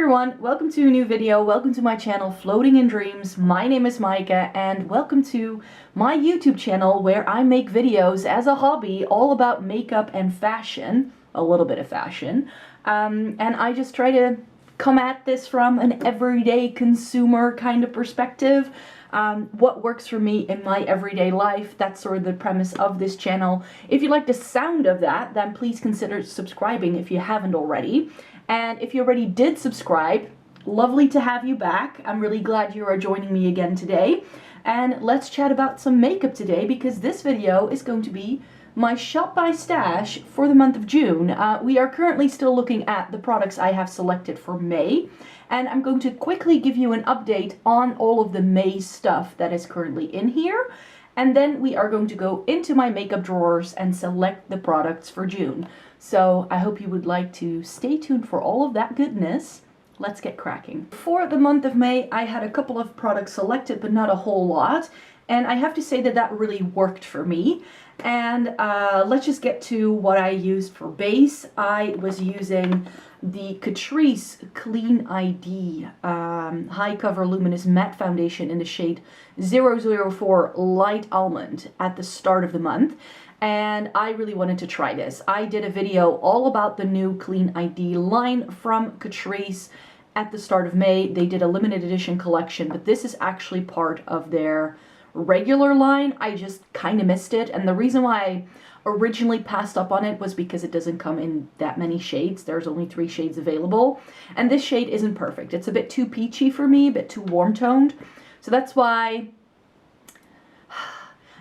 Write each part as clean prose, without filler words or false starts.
everyone, welcome to a new video. Welcome to my channel Floating in Dreams. My name is Micah and welcome to my YouTube channel where I make videos as a hobby all about makeup and fashion, a little bit of fashion, and I just try to come at this from an everyday consumer kind of perspective. What works for me in my everyday life. That's sort of the premise of this channel. If you like the sound of that, then please consider subscribing if you haven't already. And if you already did subscribe, lovely to have you back. I'm really glad you are joining me again today. And let's chat about some makeup today because this video is going to be my shop by stash for the month of June. We are currently still looking at the products I have selected for May. And I'm going to quickly give you an update on all of the May stuff that is currently in here. And then we are going to go into my makeup drawers and select the products for June. So I hope you would like to stay tuned for all of that goodness. Let's get cracking. For the month of May, I had a couple of products selected, but not a whole lot. And I have to say that that really worked for me. And let's just get to what I used for base. I was using the Catrice Clean ID High Cover Luminous Matte Foundation in the shade 004 Light Almond at the start of the month. And I really wanted to try this. I did a video all about the new Clean ID line from Catrice at the start of May. They did a limited edition collection, but this is actually part of their regular line. I just kind of missed it, and the reason why I originally passed up on it was because it doesn't come in that many shades. There's only 3 shades available, and this shade isn't perfect. It's a bit too peachy for me, a bit too warm toned, so that's why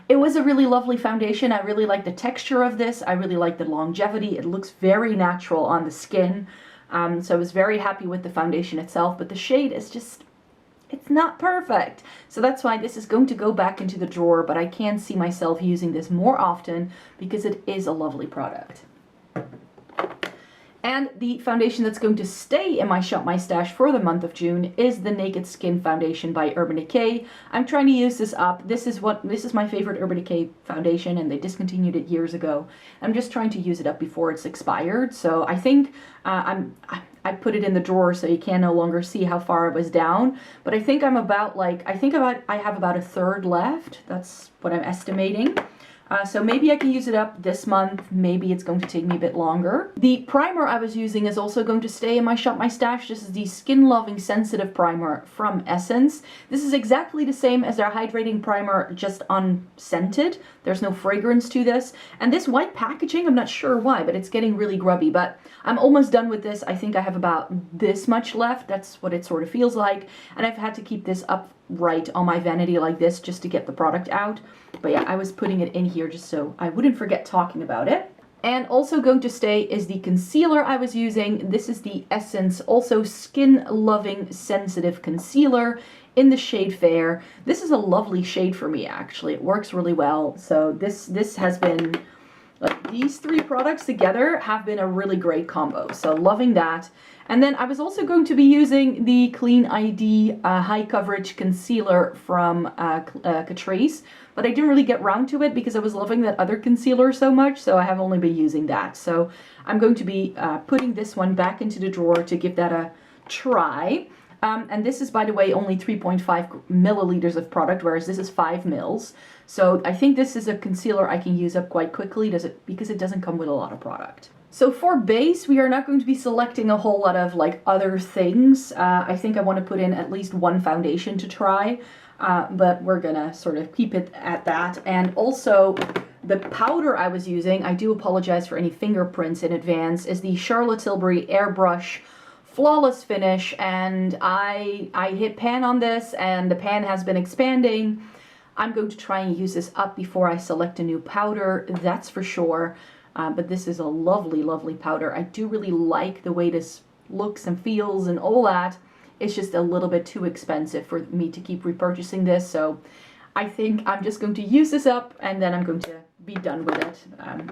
it was a really lovely foundation. I really like the texture of this. I really like the longevity. It looks very natural on the skin, so I was very happy with the foundation itself, but the shade is just, it's not perfect. So that's why this is going to go back into the drawer, but I can see myself using this more often because it is a lovely product. And the foundation that's going to stay in my Shop My Stash for the month of June is the Naked Skin foundation by Urban Decay. I'm trying to use this up. This is my favorite Urban Decay foundation, and they discontinued it years ago. I'm just trying to use it up before it's expired. So I think I put it in the drawer so you can no longer see how far it was down. But I think I'm about I have about a third left. That's what I'm estimating. So maybe I can use it up this month. Maybe it's going to take me a bit longer. The primer I was using is also going to stay in my Shop My Stash. This is the Skin Lovin Sensitive primer from Essence. This is exactly the same as their hydrating primer, just unscented. There's no fragrance to this. And this white packaging, I'm not sure why, but it's getting really grubby. But I'm almost done with this. I think I have about this much left. That's what it sort of feels like. And I've had to keep this up right on my vanity like this just to get the product out. But yeah, I was putting it in here just so I wouldn't forget talking about it. And also going to stay is the concealer I was using. This is the Essence also Skin Lovin Sensitive concealer in the shade Fair. This is a lovely shade for me, actually. It works really well. So this has been, these 3 products together have been a really great combo. So loving that. And then I was also going to be using the Clean ID High Coverage Concealer from Catrice, but I didn't really get round to it because I was loving that other concealer so much, so I have only been using that. So I'm going to be putting this one back into the drawer to give that a try. And this is, by the way, only 3.5 milliliters of product, whereas this is 5 mils. So I think this is a concealer I can use up quite quickly because it doesn't come with a lot of product. So for base, we are not going to be selecting a whole lot of other things. I think I want to put in at least 1 foundation to try, but we're gonna sort of keep it at that. And also the powder I was using, I do apologize for any fingerprints in advance, is the Charlotte Tilbury Airbrush Flawless Finish, and I hit pan on this and the pan has been expanding. I'm going to try and use this up before I select a new powder, that's for sure. But this is a lovely, lovely powder. I do really like the way this looks and feels and all that. It's just a little bit too expensive for me to keep repurchasing this. So I think I'm just going to use this up and then I'm going to be done with it.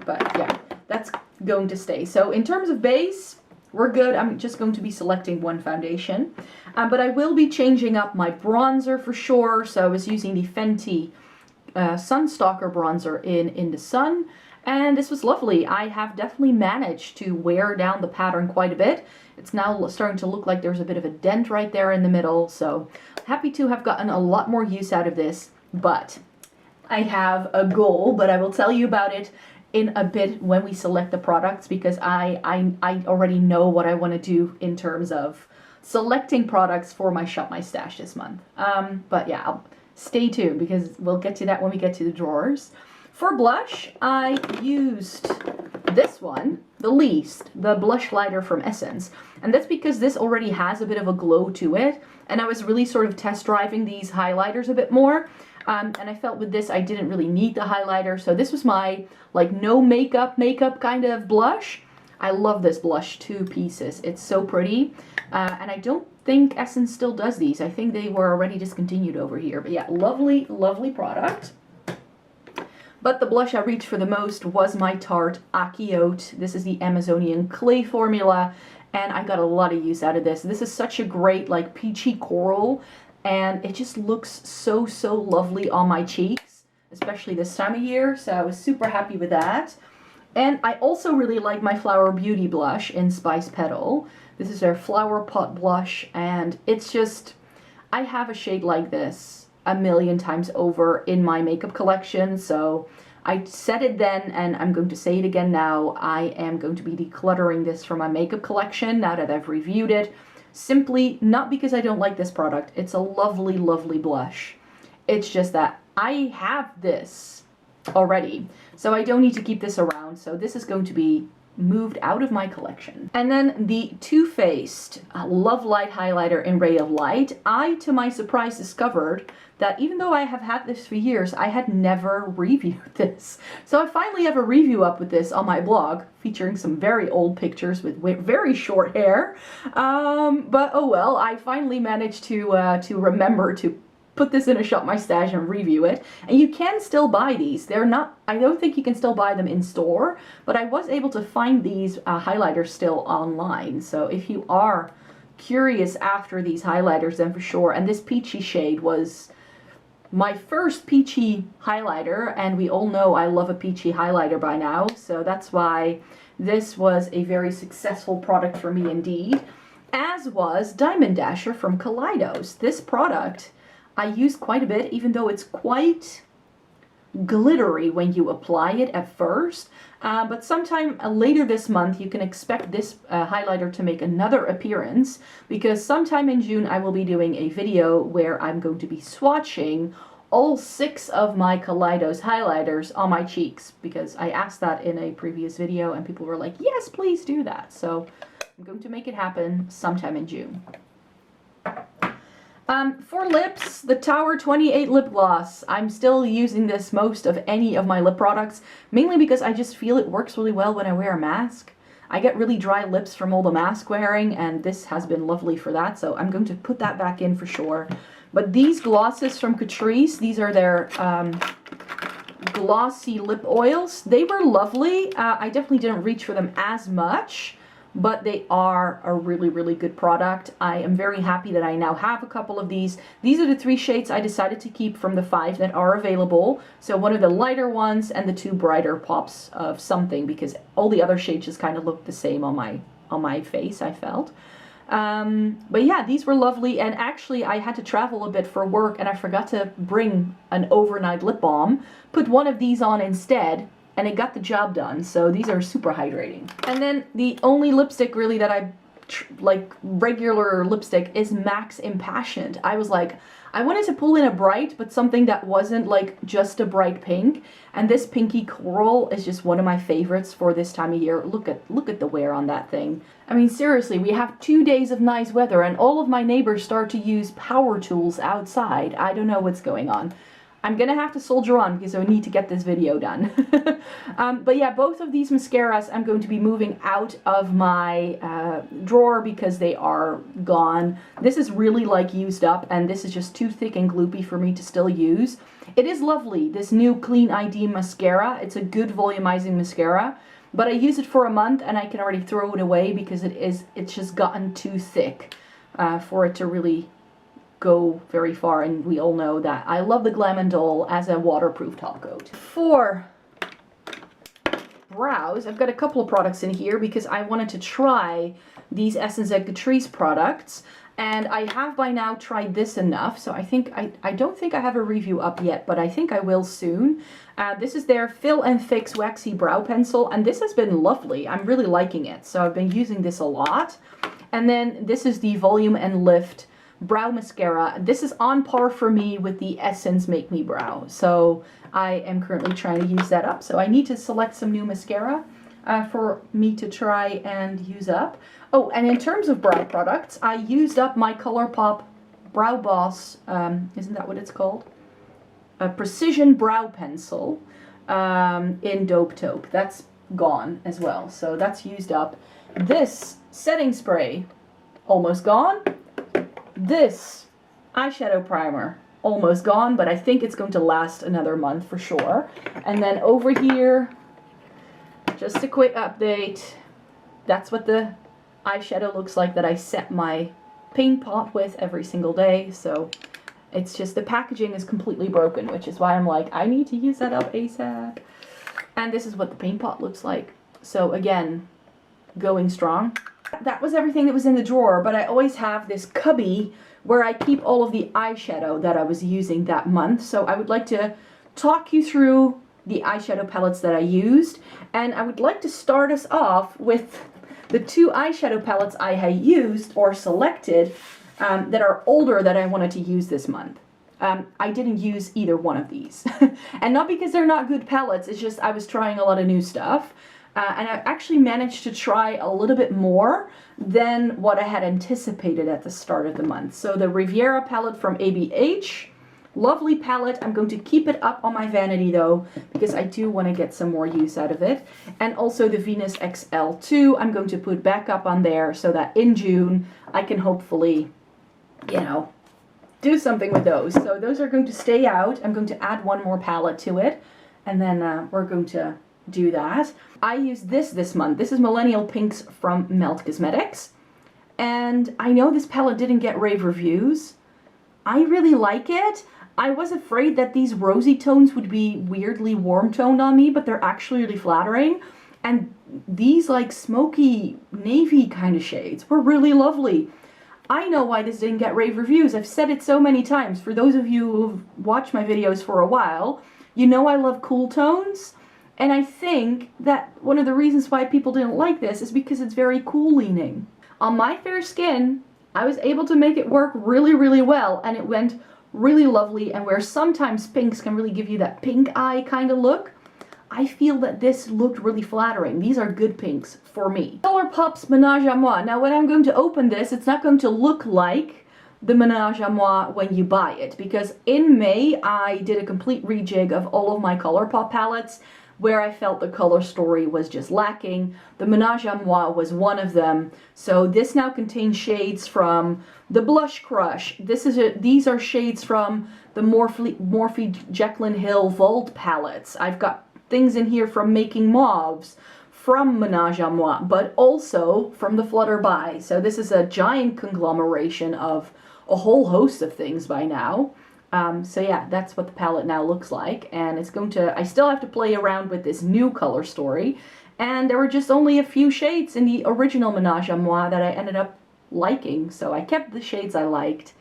But yeah, that's going to stay. So in terms of base, we're good. I'm just going to be selecting 1 foundation. But I will be changing up my bronzer for sure. So I was using the Fenty Sun Stalk'r bronzer in Indasun. And this was lovely. I have definitely managed to wear down the pattern quite a bit. It's now starting to look like there's a bit of a dent right there in the middle, so happy to have gotten a lot more use out of this. But I have a goal, but I will tell you about it in a bit when we select the products, because I already know what I want to do in terms of selecting products for my Shop My Stash this month. But yeah, stay tuned because we'll get to that when we get to the drawers. For blush, I used this one, the least, the blush lighter from Essence. And that's because this already has a bit of a glow to it. And I was really sort of test driving these highlighters a bit more. And I felt with this I didn't really need the highlighter. So this was my like no makeup kind of blush. I love this blush, 2 pieces. It's so pretty. And I don't think Essence still does these. I think they were already discontinued over here. But yeah, lovely, lovely product. But the blush I reached for the most was my Tarte Aki Haute. This is the Amazonian clay formula, and I got a lot of use out of this. This is such a great like peachy coral, and it just looks so, so lovely on my cheeks, especially this time of year, so I was super happy with that. And I also really like my Flower Beauty blush in Spice Petal. This is their Flower Pot blush, and it's just, I have a shade like this a million times over in my makeup collection, so I said it then and I'm going to say it again now. I am going to be decluttering this from my makeup collection now that I've reviewed it. Simply not because I don't like this product. It's a lovely, lovely blush. It's just that I have this already, so I don't need to keep this around. So this is going to be moved out of my collection. And then the Too Faced Love Light highlighter in Ray of Light. I, to my surprise, discovered that even though I have had this for years, I had never reviewed this. So I finally have a review up with this on my blog, featuring some very old pictures with very short hair. But oh well, I finally managed to remember to put this in a Shop My Stash and review it. And you can still buy these. They're not, I don't think you can still buy them in store, but I was able to find these highlighters still online. So if you are curious after these highlighters, then for sure. And this peachy shade was my first peachy highlighter, and we all know I love a peachy highlighter by now, so that's why this was a very successful product for me indeed. As was Diamond Dasher from Kaleidos. This product I use quite a bit, even though it's quite glittery when you apply it at first. But sometime later this month you can expect this highlighter to make another appearance, because sometime in June I will be doing a video where I'm going to be swatching all 6 of my Kaleidos highlighters on my cheeks, because I asked that in a previous video and people were like, yes, please do that. So I'm going to make it happen sometime in June. For lips, the Tower 28 lip gloss. I'm still using this most of any of my lip products, mainly because I just feel it works really well when I wear a mask. I get really dry lips from all the mask wearing, and this has been lovely for that, so I'm going to put that back in for sure. But these glosses from Catrice, these are their glossy lip oils. They were lovely. I definitely didn't reach for them as much, but they are a really, really good product. I am very happy that I now have a couple of these. These are the 3 shades I decided to keep from the 5 that are available. So one of the lighter ones and the 2 brighter pops of something, because all the other shades just kind of look the same on my face, I felt. But yeah, these were lovely, and actually I had to travel a bit for work and I forgot to bring an overnight lip balm. Put one of these on instead, and it got the job done, so these are super hydrating. And then the only lipstick really that I like regular lipstick is MAC's Impassioned. I was like, I wanted to pull in a bright, but something that wasn't like just a bright pink, and this pinky coral is just one of my favorites for this time of year. Look at the wear on that thing. I mean, seriously, we have 2 days of nice weather and all of my neighbors start to use power tools outside. I don't know what's going on. I'm gonna have to soldier on because I need to get this video done. But yeah, both of these mascaras I'm going to be moving out of my drawer because they are gone. This is really like used up, and this is just too thick and gloopy for me to still use. It is lovely, this new Clean ID mascara. It's a good volumizing mascara, but I use it for a month and I can already throw it away because it's just gotten too thick for it to really go very far, and we all know that I love the Glam & Dole as a waterproof top coat. For brows, I've got a couple of products in here because I wanted to try these Essence and Catrice products. And I have by now tried this enough, so I don't think I have a review up yet, but I think I will soon. This is their Fill and Fix Waxy Brow Pencil, and this has been lovely. I'm really liking it, so I've been using this a lot. And then this is the Volume and Lift Brow Mascara. This is on par for me with the Essence Make Me Brow, so I am currently trying to use that up. So I need to select some new mascara for me to try and use up. Oh, and in terms of brow products, I used up my ColourPop Brow Boss, isn't that what it's called? A Precision Brow Pencil in Dope Taupe. That's gone as well, so that's used up. This setting spray, almost gone. This eyeshadow primer, almost gone, but I think it's going to last another month for sure. And then over here, just a quick update. That's what the eyeshadow looks like that I set my paint pot with every single day. So it's just the packaging is completely broken, which is why I'm like, I need to use that up ASAP. And this is what the paint pot looks like. So again, going strong. That was everything that was in the drawer, but I always have this cubby where I keep all of the eyeshadow that I was using that month. So I would like to talk you through the eyeshadow palettes that I used, and I would like to start us off with the two eyeshadow palettes I had used or selected that are older that I wanted to use this month. I didn't use either one of these. And not because they're not good palettes, it's just I was trying a lot of new stuff. And I actually managed to try a little bit more than what I had anticipated at the start of the month. So the Riviera palette from ABH, lovely palette. I'm going to keep it up on my vanity though, because I do want to get some more use out of it. And also the Venus XL2, I'm going to put back up on there so that in June I can hopefully, you know, do something with those. So those are going to stay out. I'm going to add one more palette to it, and then we're going to do that. I used this month. This is Millennial Pinks from Melt Cosmetics. And I know this palette didn't get rave reviews. I really like it. I was afraid that these rosy tones would be weirdly warm toned on me, but they're actually really flattering. And these like smoky navy kind of shades were really lovely. I know why this didn't get rave reviews. I've said it so many times. For those of you who've watched my videos for a while, you know I love cool tones. And I think that one of the reasons why people didn't like this is because it's very cool leaning. On my fair skin, I was able to make it work really, really well, and it went really lovely. And where sometimes pinks can really give you that pink eye kind of look, I feel that this looked really flattering. These are good pinks for me. ColourPop's Ménage à Moi. Now when I'm going to open this, it's not going to look like the Ménage à Moi when you buy it, because in May I did a complete rejig of all of my ColourPop palettes where I felt the color story was just lacking. The Ménage à Moi was one of them. So this now contains shades from the Blush Crush. These are shades from the Morphe Jekyll Hill Vault palettes. I've got things in here from Making Mauves, from Ménage à Moi, but also from the Flutterby. So this is a giant conglomeration of a whole host of things by now. So yeah, that's what the palette now looks like, and it's going to, I still have to play around with this new color story, and there were just only a few shades in the original Ménage à Moi that I ended up liking, so I kept the shades I liked,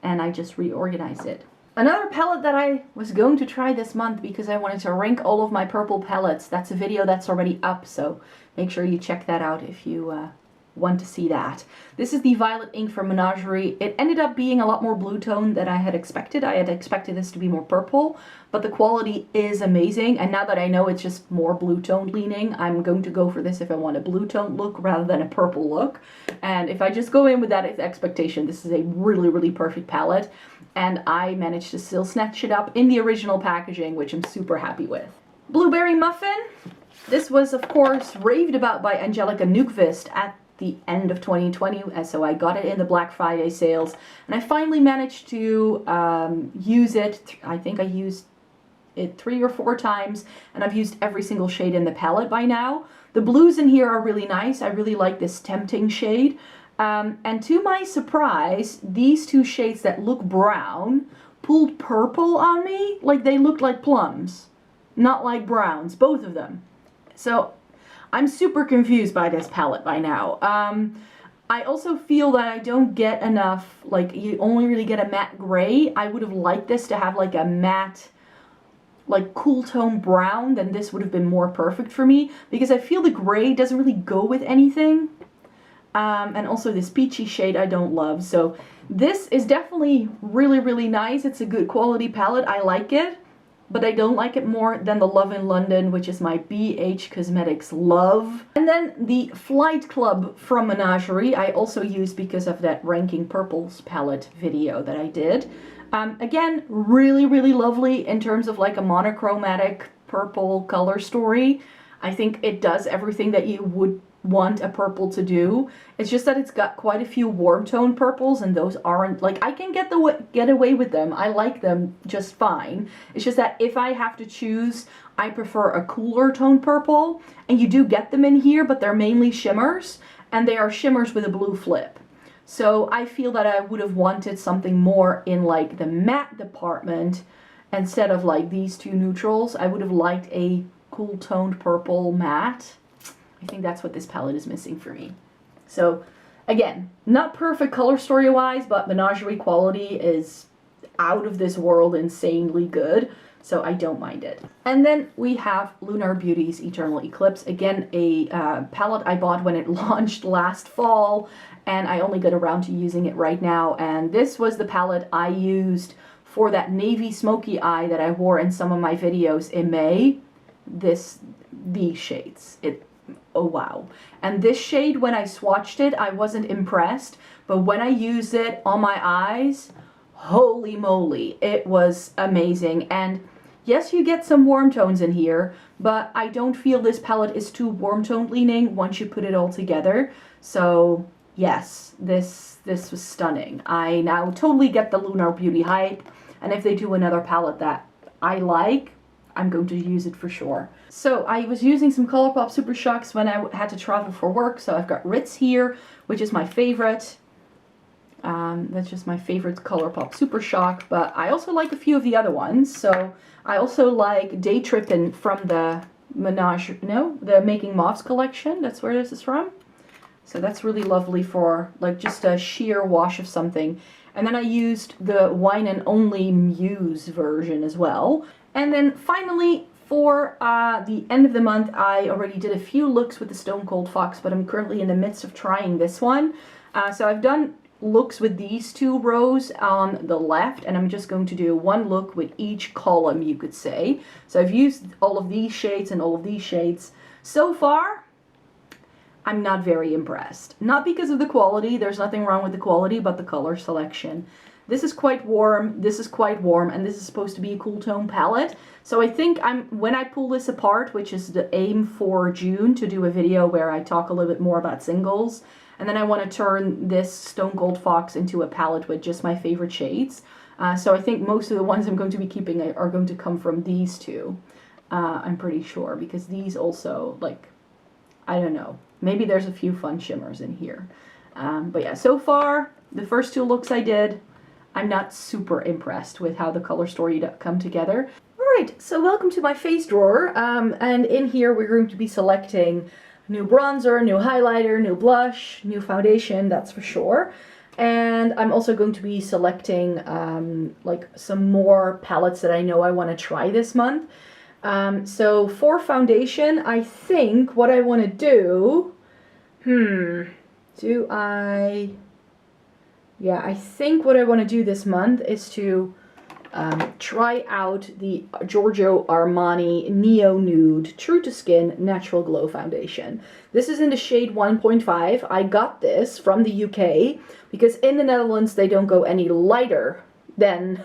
and I just reorganized it. Another palette that I was going to try this month because I wanted to rank all of my purple palettes, that's a video that's already up, so make sure you check that out if you want to see that. This is the Violet Ink from Menagerie. It ended up being a lot more blue tone than I had expected. I had expected this to be more purple, but the quality is amazing, and now that I know it's just more blue tone leaning, I'm going to go for this if I want a blue tone look rather than a purple look. And if I just go in with that expectation, this is a really, really perfect palette, and I managed to still snatch it up in the original packaging, which I'm super happy with. Blueberry Muffin. This was, of course, raved about by Angelica Nukvist at the end of 2020, and so I got it in the Black Friday sales, and I finally managed to use it. I think I used it 3 or 4 times, and I've used every single shade in the palette by now. The blues in here are really nice. I really like this Tempting shade, and to my surprise, these two shades that look brown pulled purple on me. Like they looked like plums, not like browns, both of them. So I'm super confused by this palette by now. I also feel that I don't get enough, like, you only really get a matte gray. I would have liked this to have like a matte, like cool tone brown, then this would have been more perfect for me, because I feel the gray doesn't really go with anything. And also this peachy shade I don't love. So this is definitely really, really nice. It's a good quality palette. I like it, but I don't like it more than the Love in London, which is my BH Cosmetics love. And then the Flight Club from Menagerie I also used because of that Ranking Purples palette video that I did. Again, really, really lovely in terms of like a monochromatic purple color story. I think it does everything that you would want a purple to do. It's just that it's got quite a few warm tone purples, and those aren't, like, I can get away with them. I like them just fine. It's just that if I have to choose, I prefer a cooler tone purple, and you do get them in here, but they're mainly shimmers, and they are shimmers with a blue flip. So I feel that I would have wanted something more in like the matte department instead of like these two neutrals. I would have liked a cool toned purple matte. I think that's what this palette is missing for me. So again, not perfect color story wise, but Menagerie quality is out of this world insanely good. So I don't mind it. And then we have Lunar Beauty's Eternal Eclipse. Again, a palette I bought when it launched last fall, and I only got around to using it right now. And this was the palette I used for that navy smoky eye that I wore in some of my videos in May. These shades. Oh wow. And this shade, when I swatched it, I wasn't impressed, but when I used it on my eyes, holy moly, it was amazing. And yes, you get some warm tones in here, but I don't feel this palette is too warm tone leaning once you put it all together. So yes, this was stunning. I now totally get the Lunar Beauty hype, and if they do another palette that I like, I'm going to use it for sure. So I was using some ColourPop Super Shocks when I had to travel for work. So I've got Ritz here, which is my favorite. That's just my favorite ColourPop Super Shock, but I also like a few of the other ones. So I also like Day Trippin' from the the Making Moths collection. That's where this is from. So that's really lovely for like just a sheer wash of something. And then I used the Wine and Only Muse version as well. And then finally, for the end of the month, I already did a few looks with the Stone Cold Fox, but I'm currently in the midst of trying this one. So I've done looks with these two rows on the left, and I'm just going to do one look with each column, you could say. So I've used all of these shades and all of these shades. So far, I'm not very impressed. Not because of the quality, there's nothing wrong with the quality, but the color selection. This is quite warm, this is quite warm, and this is supposed to be a cool tone palette. So I think when I pull this apart, which is the aim for June, to do a video where I talk a little bit more about singles, and then I want to turn this Stone Cold Fox into a palette with just my favorite shades. So I think most of the ones I'm going to be keeping are going to come from these two. I'm pretty sure, because these also, like, I don't know, maybe there's a few fun shimmers in here. But yeah, so far, the first two looks I did, I'm not super impressed with how the color story come together. Alright, so welcome to my face drawer, and in here we're going to be selecting new bronzer, new highlighter, new blush, new foundation, that's for sure. And I'm also going to be selecting like some more palettes that I know I want to try this month. So for foundation, I think what I want to do, I think what I want to do this month is to try out the Giorgio Armani Neo Nude True to Skin Natural Glow Foundation. This is in the shade 1.5. I got this from the UK because in the Netherlands they don't go any lighter than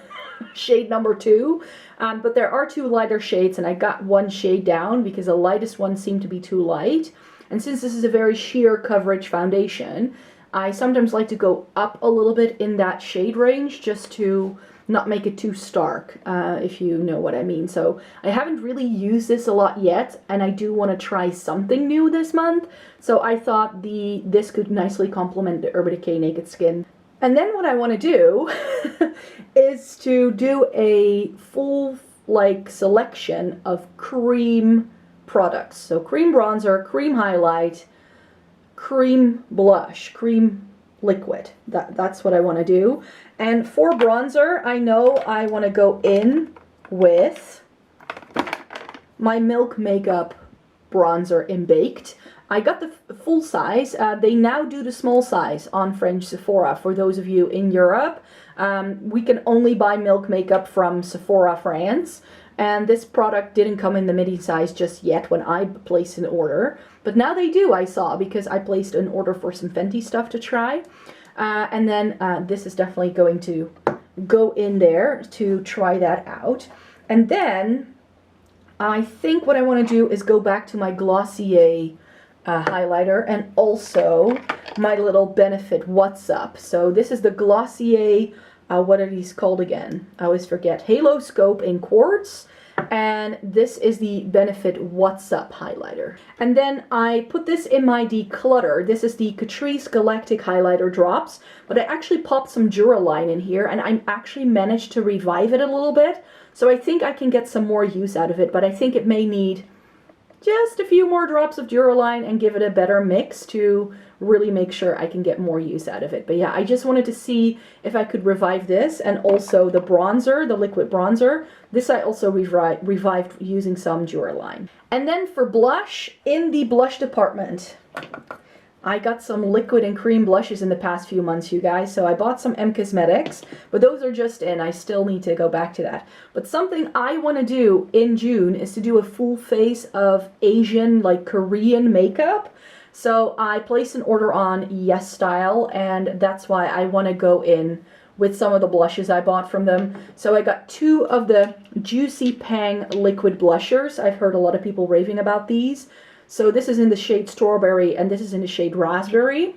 shade number 2. But there are 2 lighter shades, and I got one shade down because the lightest one seemed to be too light. And since this is a very sheer coverage foundation, I sometimes like to go up a little bit in that shade range just to not make it too stark, if you know what I mean. So I haven't really used this a lot yet, and I do want to try something new this month. So I thought this could nicely complement the Urban Decay Naked Skin. And then what I want to do is to do a full like selection of cream products. So cream bronzer, cream highlight, cream blush, cream liquid. That's what I want to do. And for bronzer, I know I want to go in with my Milk Makeup bronzer in Baked. I got the full size. They now do the small size on French Sephora. For those of you in Europe, we can only buy Milk Makeup from Sephora France. And this product didn't come in the midi size just yet when I placed an order. But now they do, I saw, because I placed an order for some Fenty stuff to try. And then this is definitely going to go in there to try that out. And then I think what I want to do is go back to my Glossier highlighter and also my little Benefit What's Up. So this is the Glossier, what are these called again? I always forget. Halo Scope in Quartz. And this is the Benefit What's Up highlighter. And then I put this in my declutter. This is the Catrice Galactic Highlighter Drops. But I actually popped some Duraline in here and I actually managed to revive it a little bit. So I think I can get some more use out of it. But I think it may need just a few more drops of Duraline and give it a better mix to really make sure I can get more use out of it. But yeah, I just wanted to see if I could revive this, and also the bronzer, the liquid bronzer. This I also revived using some Duraline. And then for blush, in the blush department, I got some liquid and cream blushes in the past few months, you guys. So I bought some M Cosmetics, but those are just in. I still need to go back to that. But something I want to do in June is to do a full face of Asian, like Korean makeup. So I placed an order on Yes Style, and that's why I want to go in with some of the blushes I bought from them. So I got 2 of the Juicy Pang liquid blushers. I've heard a lot of people raving about these. So this is in the shade Strawberry, and this is in the shade Raspberry.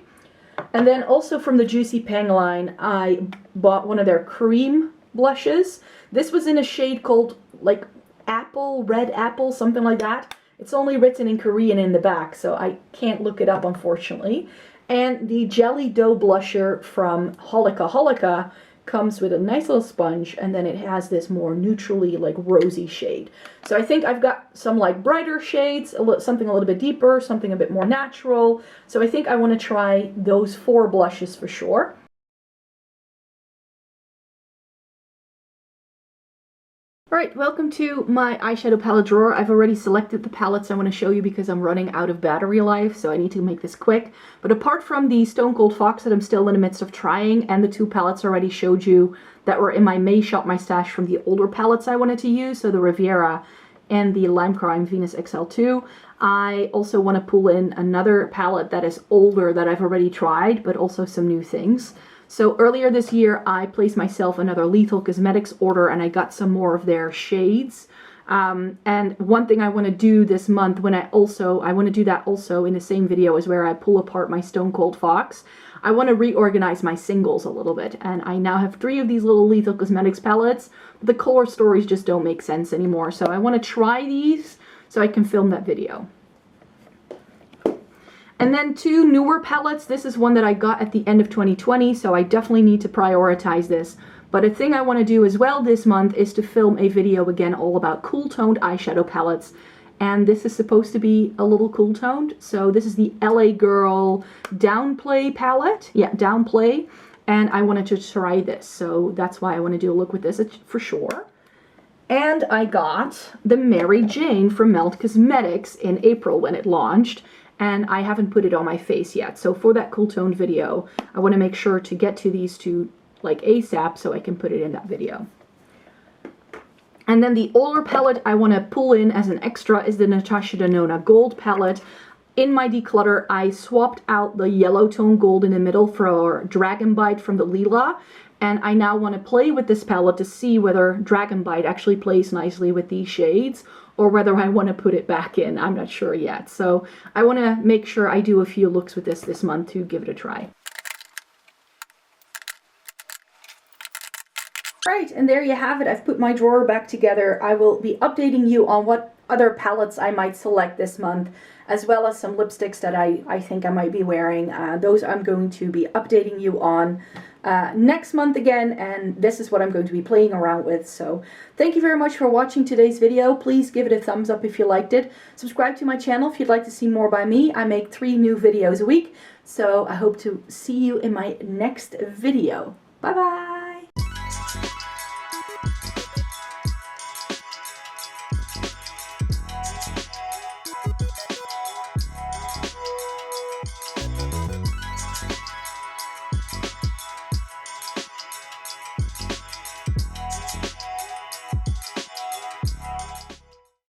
And then also from the Juicy Pang line, I bought one of their cream blushes. This was in a shade called like Apple, Red Apple, something like that. It's only written in Korean in the back, so I can't look it up, unfortunately. And the Jelly Dough blusher from Holika comes with a nice little sponge, and then it has this more neutrally like rosy shade. So I think I've got some like brighter shades, something a little bit deeper, something a bit more natural. So I think I want to try those 4 blushes for sure. Alright, welcome to my eyeshadow palette drawer. I've already selected the palettes I want to show you because I'm running out of battery life, so I need to make this quick. But apart from the Stone Cold Fox that I'm still in the midst of trying, and the 2 palettes I already showed you that were in my May Shop My Stash from the older palettes I wanted to use, so the Riviera and the Lime Crime Venus XL2, I also want to pull in another palette that is older that I've already tried, but also some new things. So earlier this year, I placed myself another Lethal Cosmetics order, and I got some more of their shades. And one thing I want to do this month, I want to do that also in the same video as where I pull apart my Stone Cold Fox. I want to reorganize my singles a little bit, and I now have 3 of these little Lethal Cosmetics palettes. The color stories just don't make sense anymore, so I want to try these so I can film that video. And then 2 newer palettes. This is one that I got at the end of 2020, so I definitely need to prioritize this. But a thing I want to do as well this month is to film a video again all about cool toned eyeshadow palettes. And this is supposed to be a little cool toned. So this is the LA Girl Downplay palette. Yeah, Downplay. And I wanted to try this, so that's why I want to do a look with this for sure. And I got the Mary Jane from Melt Cosmetics in April when it launched. And I haven't put it on my face yet. So for that cool toned video, I want to make sure to get to these 2 like ASAP so I can put it in that video. And then the older palette I want to pull in as an extra is the Natasha Denona Gold palette. In my declutter, I swapped out the yellow tone gold in the middle for Dragon Bite from the Lila. And I now want to play with this palette to see whether Dragon Bite actually plays nicely with these shades, or whether I want to put it back in. I'm not sure yet. So I want to make sure I do a few looks with this month to give it a try. Right, and there you have it. I've put my drawer back together. I will be updating you on what other palettes I might select this month, as well as some lipsticks that I think I might be wearing. Those I'm going to be updating you on next month again, and this is what I'm going to be playing around with. So thank you very much for watching today's video. Please give it a thumbs up if you liked it. Subscribe to my channel if you'd like to see more by me. I make 3 new videos a week, so I hope to see you in my next video. Bye bye!